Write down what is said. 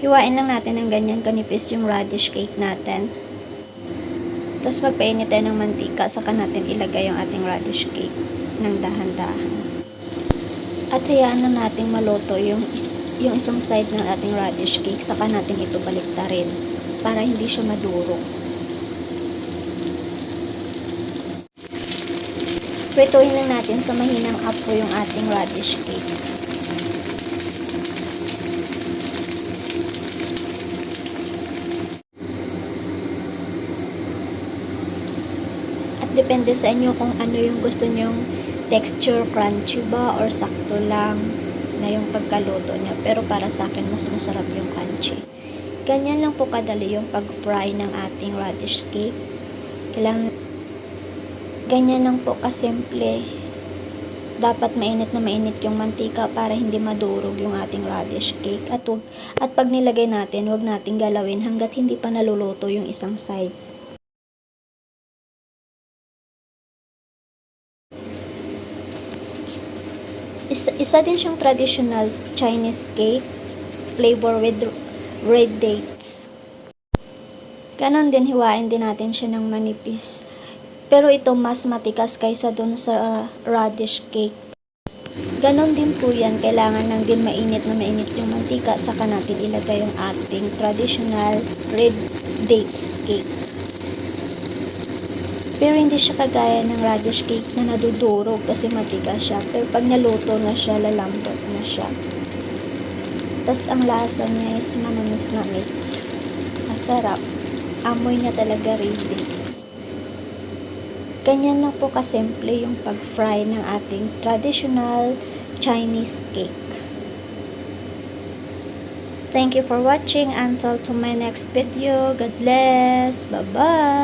Hiwain lang natin ng ganyan kanipis yung radish cake natin. Tapos magpainit tayo ng mantika, saka natin ilagay yung ating radish cake ng dahan-dahan. At hayaan na nating maluto yung isang side ng ating radish cake, saka natin ito baliktarin para hindi siya madurog. Prituin lang natin sa mahinang apoy yung ating radish cake. At depende sa inyo kung ano yung gusto nyong texture, crunchy ba or sakto lang na yung pagkaluto niya. Pero para sa akin, mas masarap yung crunchy. Ganyan lang po kadali yung pag-fry ng ating radish cake. Ganyan lang po kasimple. Dapat mainit na mainit yung mantika para hindi madurog yung ating radish cake. At pag nilagay natin, huwag nating galawin hanggat hindi pa naluluto yung isang side. Isa din siyang traditional Chinese cake, flavor with red dates. Ganon din, hiwain din natin siya ng manipis. Pero ito mas matikas kaysa dun sa radish cake. Ganon din po yan, kailangan lang din mainit na mainit yung mantika, saka natin ilagay yung ating traditional red dates cake. Pero hindi siya kagaya ng radish cake na nadudurog kasi matigas siya. Pero pag naluto na siya, lalambot na siya. Tapos ang lasa niya is manamis-namis. Masarap. Amoy niya talaga red dates. Ganyan lang po kasimple yung pag-fry ng ating traditional Chinese cake. Thank you for watching. Until to my next video. God bless. Bye-bye.